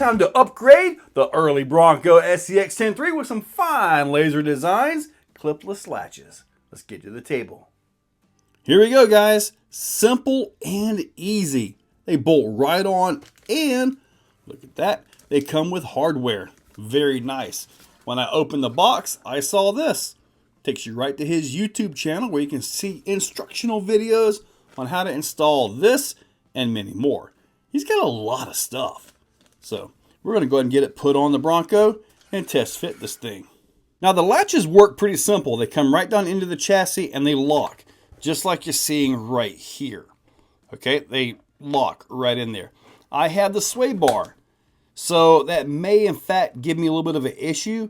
time to upgrade the early Bronco SCX10iii with some fine laser designs, clipless latches. Let's get to the table. Here we go, guys. Simple and easy. They bolt right on, and look at that. They come with hardware. Very nice. When I opened the box, I saw this. Takes you right to his YouTube channel where you can see instructional videos on how to install this and many more. He's got a lot of stuff. So we're going to go ahead and get it put on the Bronco and test fit this thing. Now the latches work pretty simple. They come right down into the chassis and they lock, just like you're seeing right here. Okay, they lock right in there. I have the sway bar, so that may in fact give me a little bit of an issue,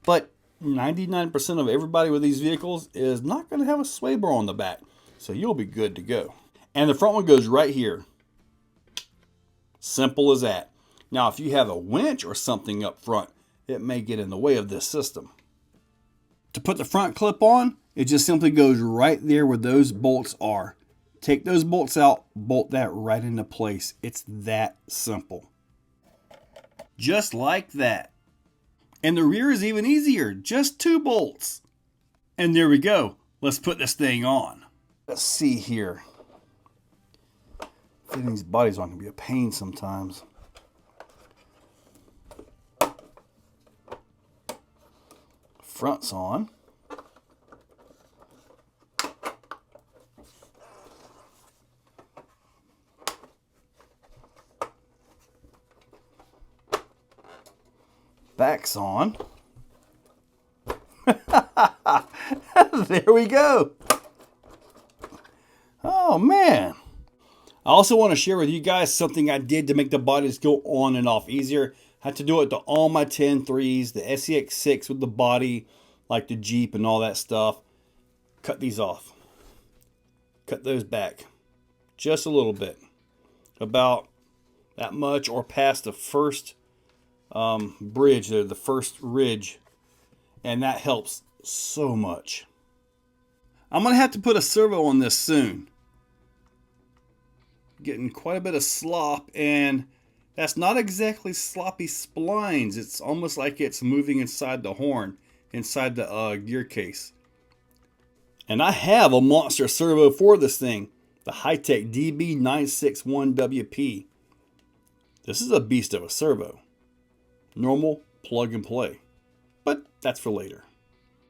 but 99% of everybody with these vehicles is not going to have a sway bar on the back, so you'll be good to go. And the front one goes right here. Simple as that. Now if you have a winch or something up front, it may get in the way of this system. To put the front clip on, it just simply goes right there where those bolts are. Take those bolts out, bolt that right into place. It's that simple. Just like that. And the rear is even easier, just 2 bolts. And there we go. Let's put this thing on. Let's see here. Fitting these bodies on can be a pain sometimes. Front's on. Back's on. There we go. Oh man. I also want to share with you guys something I did to make the bodies go on and off easier. I had to do it to all my 10.3s, the SCX6 with the body, like the Jeep and all that stuff. Cut these off. Cut those back. Just a little bit. About that much or past the first bridge there, the first ridge, and that helps so much. I'm gonna have to put a servo on this soon. Getting quite a bit of slop, and that's not exactly sloppy splines. It's almost like it's moving inside the horn, inside the gear case. And I have a monster servo for this thing, the Hi-Tech DB961WP. This is a beast of a servo. Normal plug and play, but that's for later.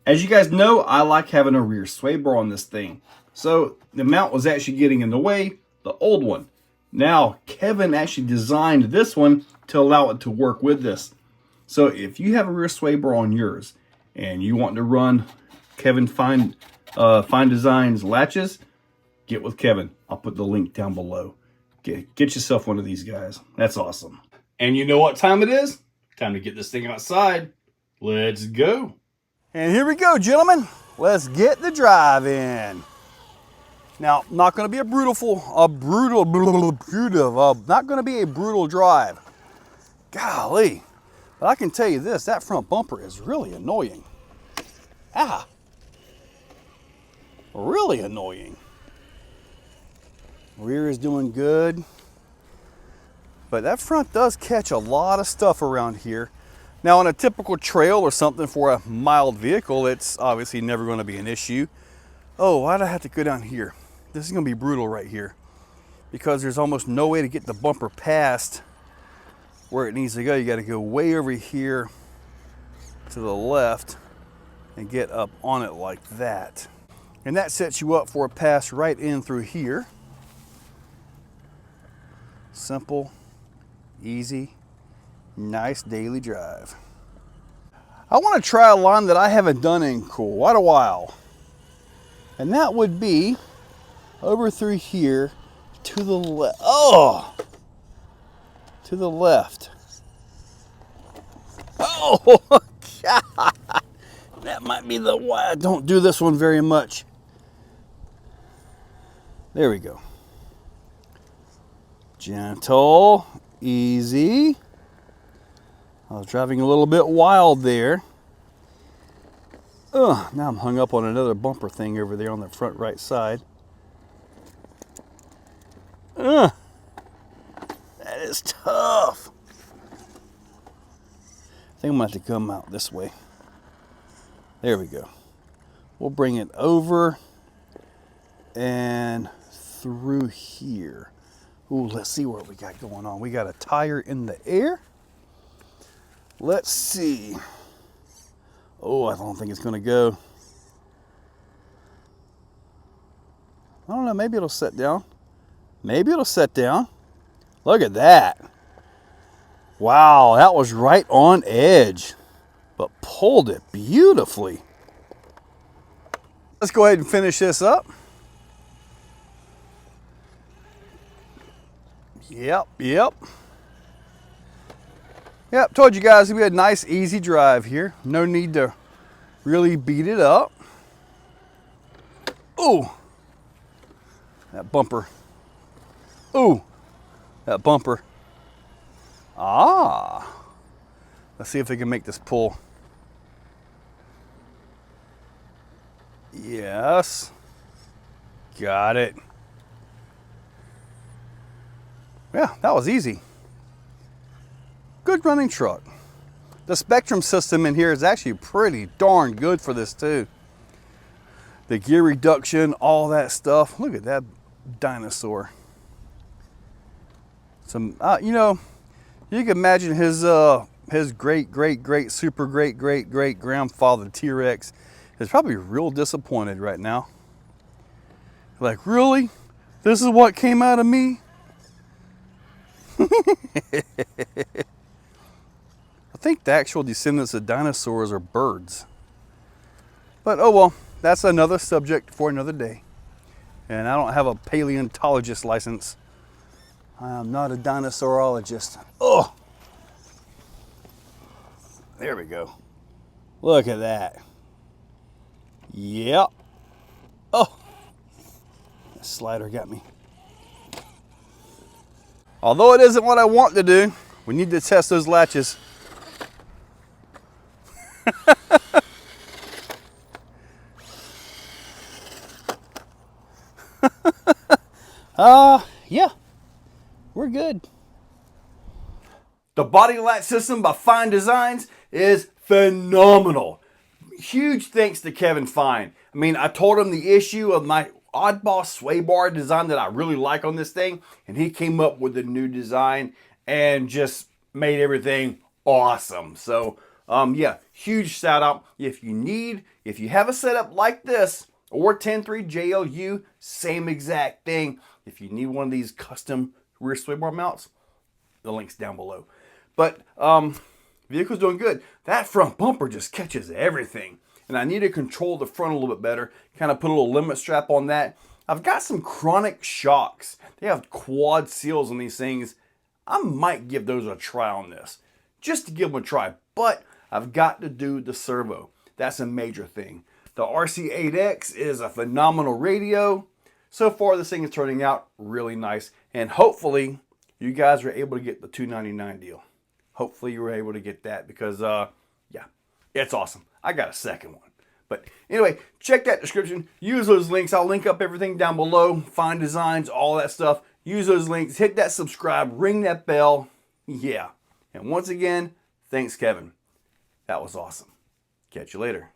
As you guys know, I like having a rear sway bar on this thing, so the mount was actually getting in the way, the old one. Now Kevin actually designed this one to allow it to work with this. So if you have a rear sway bar on yours and you want to run Kevin Fine Designs latches, get with Kevin. I'll put the link down below. Get yourself one of these guys. That's awesome. And you know what time it is? Time to get this thing outside. Let's go. And here we go, gentlemen. Let's get the drive in. Now, not going to be not going to be a brutal drive. Golly. But I can tell you this, that front bumper is really annoying. Really annoying. Rear is doing good. But that front does catch a lot of stuff around here. Now on a typical trail or something for a mild vehicle, it's obviously never going to be an issue. Oh, why'd I have to go down here? This is going to be brutal right here because there's almost no way to get the bumper past where it needs to go. You got to go way over here to the left and get up on it like that. And that sets you up for a pass right in through here. Simple, easy, nice daily drive. I want to try a line that I haven't done in quite a while. And that would be over through here to the left. Oh! To the left. Oh, God! That might be the why I don't do this one very much. There we go. Gentle, easy. I was driving a little bit wild there. Now I'm hung up on another bumper thing over there on the front right side. That is tough. I think I'm going to have to come out this way. There we go. We'll bring it over and through here. Ooh, let's see what we got going on. We got a tire in the air. Let's see. Oh, I don't think it's going to go. I don't know, maybe it'll set down. Maybe it'll set down. Look at that. Wow, that was right on edge, but pulled it beautifully. Let's go ahead and finish this up. Yep. Told you guys we had a nice easy drive here. No need to really beat it up. Ooh, that bumper. Ooh, that bumper. Ah, let's see if we can make this pull. Yes, got it. Yeah, that was easy. Good running truck. The Spektrum system in here is actually pretty darn good for this too. The gear reduction, all that stuff. Look at that dinosaur. Some, you know, you can imagine his great super great grandfather T-Rex is probably real disappointed right now. Like, really? This is what came out of me? I think the actual descendants of dinosaurs are birds. But oh well, that's another subject for another day. And I don't have a paleontologist license. I am not a dinosaurologist. Oh, there we go. Look at that. Yep. Oh, that slider got me. Although it isn't what I want to do, we need to test those latches. Yeah, we're good. The body latch system by Fine Designs is phenomenal. Huge thanks to Kevin Fine. I mean, I told him the issue of my oddball sway bar design that I really like on this thing, and he came up with a new design and just made everything awesome. So yeah, huge shout out. If you have a setup like this or 10.3 JLU, same exact thing. If you need one of these custom rear sway bar mounts, the link's down below. But vehicle's doing good. That front bumper just catches everything. And I need to control the front a little bit better. Kind of put a little limit strap on that. I've got some chronic shocks. They have quad seals on these things. I might give those a try on this, just to give them a try. But I've got to do the servo. That's a major thing. The RC8X is a phenomenal radio. So far, this thing is turning out really nice. And hopefully, you guys are able to get the $299 deal. Hopefully, you were able to get that because, yeah, it's awesome. I got a second one. But anyway, check that description. Use those links. I'll link up everything down below. Fine Designs, all that stuff. Use those links. Hit that subscribe. Ring that bell. Yeah. And once again, thanks, Kevin. That was awesome. Catch you later.